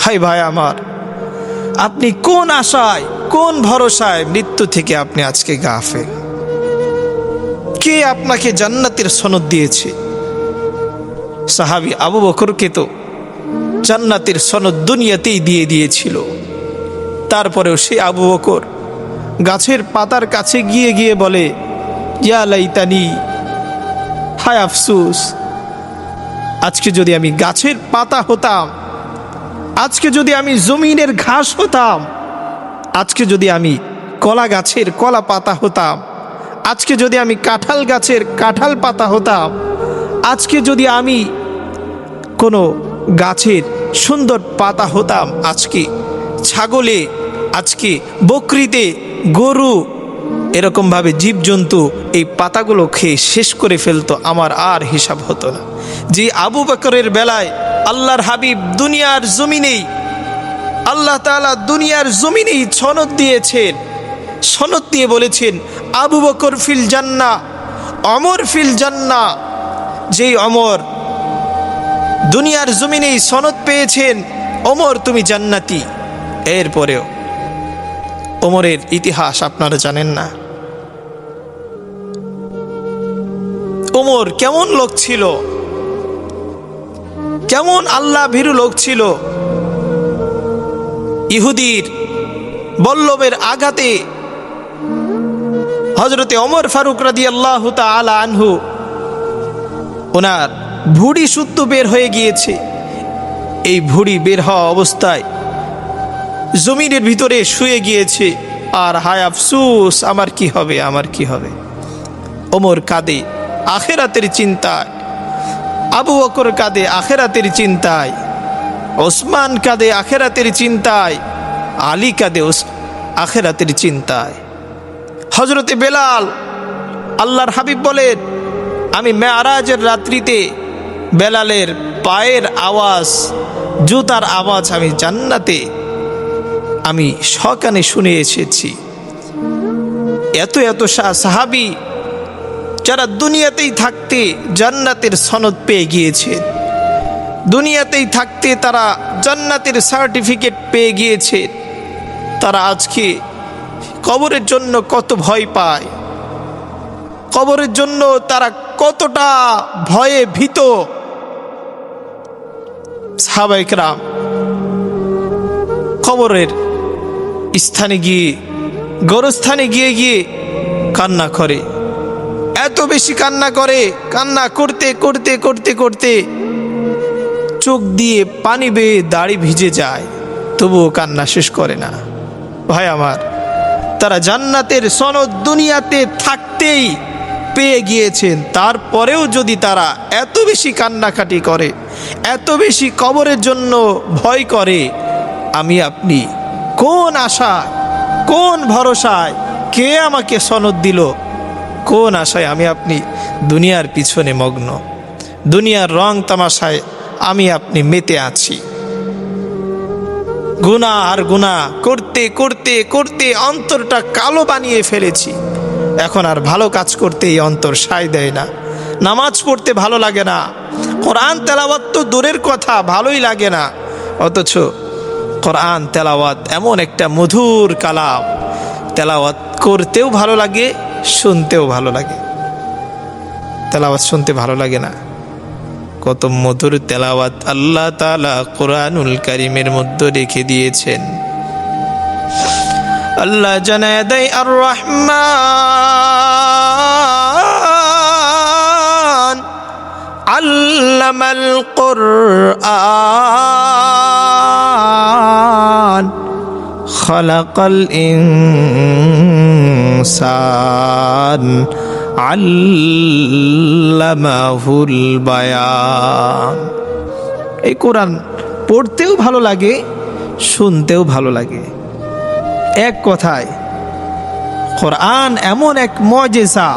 High ভাই আমার, আপনি কোন আশায় কোন ভরসায় মৃত্যু থেকে আপনি আজকে গাফেল? কে আপনাকে জান্নাতের সনদ দিয়েছে? সাহাবী আবু বকরকে তো জান্নাতের সনদ দুনিয়াতেই দিয়ে দিয়েছিল। তারপরেও সে আবু বকর গাছের পাতার কাছে গিয়ে গিয়ে বলে, ইয়া লাইতানি, হায় আফসুস, আজকে যদি আমি গাছের পাতা হতাম, আজকে যদি আমি জমিনের ঘাস হতাম, আজকে যদি আমি কলা গাছের কলা পাতা হতাম, আজকে যদি আমি কাঁঠাল গাছের কাঁঠাল পাতা হতাম, আজকে যদি আমি কোনো গাছের সুন্দর পাতা হতাম, আজকে ছাগলে, আজকে বকরিতে, গরু, এরকমভাবে জীবজন্তু এই পাতাগুলো খেয়ে শেষ করে ফেলতো, আমার আর হিসাব হতো না। যে আবু বকরের বেলায় আল্লাহর হাবিব দুনিয়ার জমিনেই, আল্লাহ তাআলা দুনিয়ার জমিনেই সনদ দিয়েছেন, সনদ দিয়ে বলেছেন আবু বকর ফিল জান্নাহ, ওমর ফিল জান্নাহ। যেই ওমর দুনিয়ার জমিনেই সনদ পেয়েছেন, ওমর তুমি জান্নাতি। এরপরেও ওমরের ইতিহাস আপনারা জানেন না। ওমর কেমন লোক ছিল, কেমন আল্লাহ ভীরু লোক ছিল। ইহুদির বল্লভের আঘাতে হযরতে ওমর ফারুক রাদিয়াল্লাহু তাআলা আনহু, ওনার ভুঁড়ি শুদ্ধ বের হয়ে গিয়েছে। এই ভুঁড়ি বের হওয়া অবস্থায় জমিনের ভিতরে শুয়ে গিয়েছে। আর হায় আফসুস, আমার কি হবে, আমার কি হবে। ওমর কাঁদে আখিরাতের চিন্তায়, আবু বকর কাঁদে আখিরাতের চিন্তায়, ওসমান কাঁদে আখিরাতের চিন্তায়, আলী কাঁদে আখিরাতের চিন্তায়। হযরতে বেলাল, আল্লাহর হাবিব বলেন, আমি মেরাজের রাত্রিতে বেলালের পায়ের আওয়াজ, জুতার আওয়াজ আমি জান্নাতে আমি সকানে শুনে এসেছি। এত এত সাহাবী যারা দুনিয়াতেই থাকতে জান্নাতের সনদ পেয়ে গিয়েছে, দুনিয়াতেই থাকতে তারা জান্নাতের সার্টিফিকেট পেয়ে গিয়েছে, তারা আজকে কবরের জন্য কত ভয় পায়, কবরের জন্য তারা কতটা ভয়ে ভীত। সাহাবায়ে কেরাম কবরের স্থানে গিয়ে, গোরস্থানে গিয়ে গিয়ে কান্না করে, এত বেশি কান্না করে, কান্না করতে করতে করতে করতে চোখ দিয়ে পানি বেয়ে দাড়ি ভিজে যায়, তবুও কান্না শেষ করে না। ভাই আমার, তারা জান্নাতের সনদ দুনিয়াতে থাকতেই পেয়ে গিয়েছেন, তারপরেও যদি তারা এত বেশি কান্নাকাটি করে, এত বেশি কবরের জন্য ভয় করে, আমি আপনি কোন আশায়, কোন ভরসায়, কে আমাকে সনদ দিল, কোন আশায় আমি আপনি দুনিয়ার পিছনে মগ্ন, দুনিয়ার রং তামাশায় আমি আপনি মেতে আছি। গুনাহ আর গুনাহ করতে করতে করতে অন্তরটা কালো বানিয়ে ফেলেছি। এখন আর ভালো কাজ করতে এই অন্তর সায় দেয় না। নামাজ পড়তে ভালো লাগে না, কোরআন তেলাওয়াত তো দূরের কথা, ভালোই লাগে না। অথচ কোরআন তেলাওয়াত এমন একটা মধুর কালাম, তেলাওয়াত করতেও ভালো লাগে, শুনতেও ভালো লাগে। তেলাওয়াত শুনতে ভালো লাগে না? কত মধুর তেলাওয়াত আল্লাহ তাআলা কোরআনুল কারীমের মধ্যে রেখে দিয়েছেন। আল্লাহ জানায় দেয়, আর রহমান আল্লামাল কুরআন খালাকাল ইনসান আল্লামাহুল বায়ান। এই কোরআন পড়তেও ভালো লাগে, শুনতেও ভালো লাগে। এক কথায় কোরআন এমন এক মুজিজা,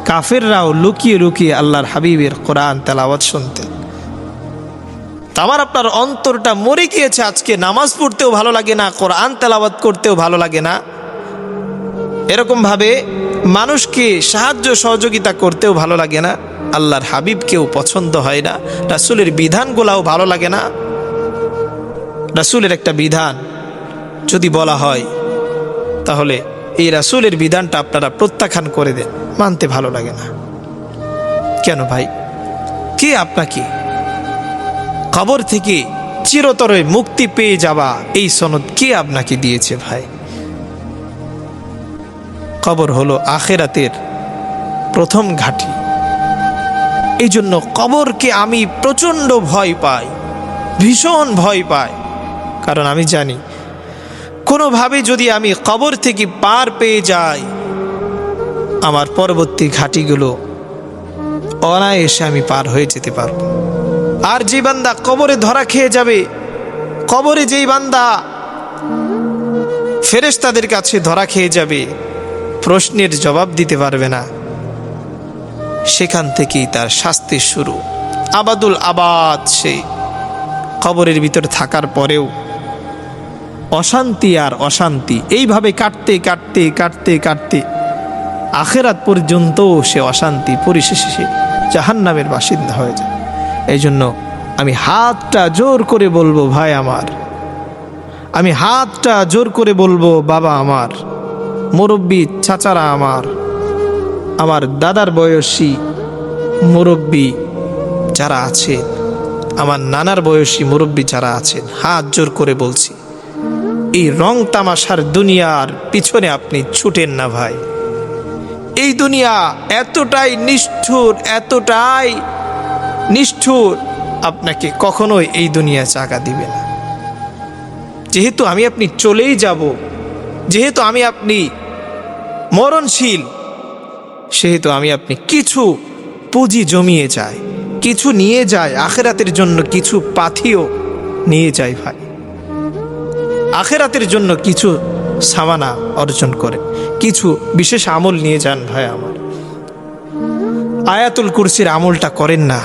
কাফেররাও লুকিয়ে লুকিয়ে আল্লাহর হাবিবের কোরআন তেলাওয়াত শুনতেন। আমার আপনার অন্তরটা মরে গিয়েছে আজকে, নামাজ পড়তেও ভালো লাগে না, কোরআন তেলাওয়াত করতেও ভালো লাগে না, এরকমভাবে মানুষকে সাহায্য সহযোগিতা করতেও ভালো লাগে না, আল্লাহর হাবিবকেও পছন্দ হয় না, রাসূলের বিধানগুলাও ভালো লাগে না। রাসূলের একটা বিধান যদি বলা হয়, তাহলে এই রাসূলের বিধানটা আপনারা প্রত্যাখ্যান করে দেন, মানতে ভালো লাগে না। কেন ভাই? কে আপনাকে কবর থেকে চিরতরে মুক্তি পেয়ে যাওয়া এই সনদ কে আপনাকে দিয়েছে ভাই? কবর হলো আখিরাতের প্রথম ঘাঁটি। এই জন্য কবরকে আমি প্রচণ্ড ভয় পাই, ভীষণ ভয় পাই। কারণ আমি জানি কোনোভাবে যদি আমি কবর থেকে পার পেয়ে যাই, আমার পরবর্তী ঘাঁটিগুলো অনায়াসে আমি পার হয়ে যেতে পারব। আর যে বান্দা কবরে ধরা খেয়ে যাবে, কবরে যেই বান্দা ফেরেশতাদের কাছে ধরা খেয়ে যাবে, প্রশ্নের জবাব দিতে পারবে না, সেখান থেকেই তার শাস্তি শুরু। আবাদুল আবাদ সে কবরের ভিতরে থাকার পরেও অশান্তি আর অশান্তি, এইভাবে কাটতে কাটতে কাটতে কাটতে আখিরাত পর্যন্ত সে অশান্তি, পরিশেষে সে জাহান্নামের বাসিন্দা হয়ে যায়। এই জন্য আমি হাতটা জোর করে বলবো ভাই আমার, আমি হাতটা জোর করে বলবো বাবা আমার, মুরব্বী চাচারা আমার দাদার বয়সী মুরব্বী যারা আছে, আমার নানার বয়সী মুরব্বী যারা আছেন, হাত জোর করে বলছি, এই রং তামাশার দুনিয়ার পিছনে আপনি ছুটেন না ভাই। এই দুনিয়া এতটাই নিষ্ঠুর, এতটাই নিষ্ঠুর, আপনাকে কখনোই এই দুনিয়া চাকা দিবে না। যেহেতু আমি আপনি চলেই যাব, যেহেতু আমি আপনি মরণশীল, সেহেতু আমি আপনি কিছু পুঁজি জমিয়ে যায়, কিছু নিয়ে যায় আখিরাতের জন্য, কিছু পাথিও নিয়ে যায় ভাই। আখিরাতের জন্য কিছু সামানা অর্জন করে, কিছু বিশেষ আমল নিয়ে যান ভাই আমার। আয়াতুল কুরসির আমলটা করেন না।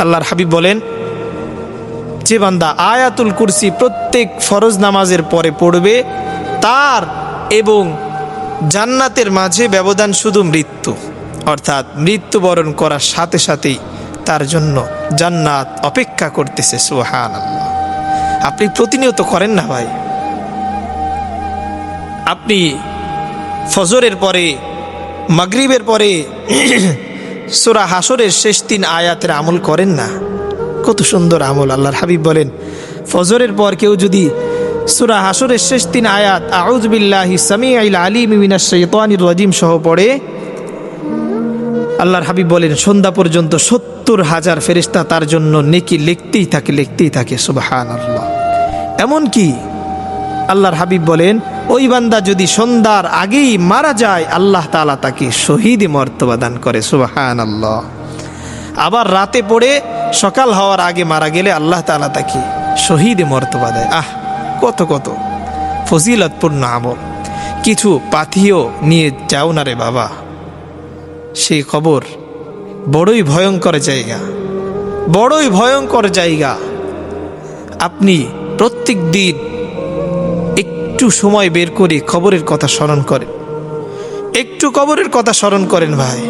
আল্লাহর হাবিব বলেন, যে বান্দা আয়াতুল কুরসি প্রত্যেক ফরজ নামাজের পরে পড়বে, তার এবং জান্নাতের মাঝে ব্যবধান শুধু মৃত্যু, অর্থাৎ মৃত্যুবরণ করার সাথে সাথেই তার জন্য জান্নাত অপেক্ষা করতেছে। সুবহানাল্লাহ। আপনি প্রতিনিয়ত করেন না ভাই? আপনি ফজরের পরে, মাগরিবের পরে সূরা হাসরের শেষ 3 আয়াতের আমল করেন না? কত সুন্দর আমল। আল্লাহর হাবিব বলেন, ফজরের পর কেউ যদি সূরা হাসরের শেষ 3 আয়াত আউযু বিল্লাহি সামিউল আলিম মিনাশ শাইতানির রাজিম সহ পড়ে, আল্লাহর হাবিব বলেন সন্ধ্যা পর্যন্ত 70,000 ফেরেশতা তার জন্য নেকি লিখতেই থাকে। সুবহানাল্লাহ। এমনকি আল্লাহর হাবিব বলেন, ওই বান্দা যদি সন্ধ্যার আগেই মারা যায়, আল্লাহ তাআলা তাকে শহীদ মর্তবা দান করে। সুবহানাল্লাহ। আবার রাতে পড়ে সকাল হওয়ার আগে মারা গেলে আল্লাহ তাআলা তাকে শহীদ মর্তবা দেয়। কত কত ফজিলতপূর্ণ আমল। কিছু পাথিও নিয়ে যাও না রে বাবা, সেই কবর বড়ই ভয়ঙ্কর জায়গা, বড়ই ভয়ঙ্কর জায়গা। আপনি প্রত্যেক দিন একটু সময় বের করে কবরের কথা স্মরণ করেন, একটু কবরের কথা স্মরণ করেন ভাই।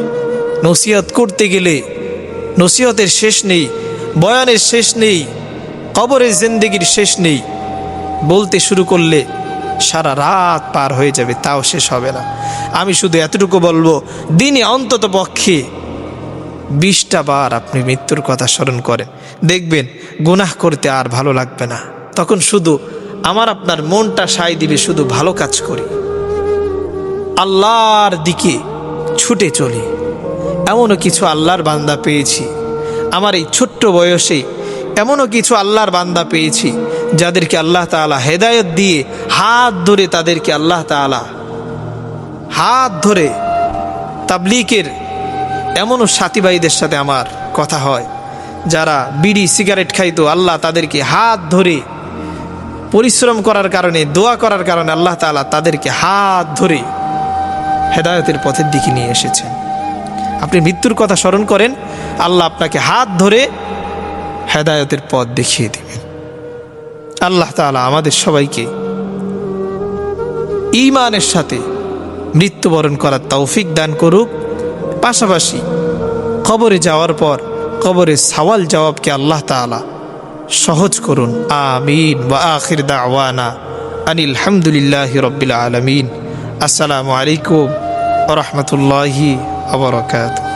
নসিহত করতে গেলে নসিহতের শেষ নেই, বয়ানের শেষ নেই, কবরের জিন্দেগির শেষ নেই। বলতে শুরু করলে সারা রাত পার হয়ে যাবে, তাও শেষ হবে না। আমি শুধু এতটুকু বলবো, দিনে অন্তত পক্ষে 20টা বার আপনি মৃত্যুর কথা স্মরণ করেন, দেখবেন গুনাহ করতে আর ভালো লাগবে না। তখন শুধু আমার আপনার মনটা সায় দিবে, শুধু ভালো কাজ করি, আল্লাহর দিকে ছুটে চলি। এমনও কিছু আল্লাহর বান্দা পেয়েছি আমার এই ছোট্ট বয়সে, এমনও কিছু আল্লাহর বান্দা পেয়েছি যাদেরকে আল্লাহ তাআলা হেদায়েত দিয়ে হাত ধরে, তাদেরকে আল্লাহ তাআলা হাত ধরে তাবলীগের এমনও সাথী ভাইদের সাথে আমার কথা হয়, যারা বিড়ি সিগারেট খাইতো, আল্লাহ তাদেরকে হাত ধরে পরিশ্রম করার কারণে, দোয়া করার কারণে আল্লাহ তাআলা তাদেরকে হাত ধরে হেদায়েতের পথের দিকে নিয়ে এসেছেন। আপনি মৃত্যুর কথা স্মরণ করেন, আল্লাহ আপনাকে হাত ধরে হেদায়েতের পথ দেখিয়ে দিবেন। আল্লাহ তাআলা আমাদের সবাইকে ঈমানের সাথে মৃত্যুবরণ করার তৌফিক দান করুক। পাশাপাশি কবরে যাওয়ার পর কবরের সওয়াল জবাবকে আল্লাহ তাআলা সহজ করুন। আমিন। ওয়া আখির দাওয়ানা আনিল হামদুলিল্লাহি রাব্বিল আলামিন। আসসালামু আলাইকুম ওয়া রাহমাতুল্লাহি ওয়া বারাকাতুহু।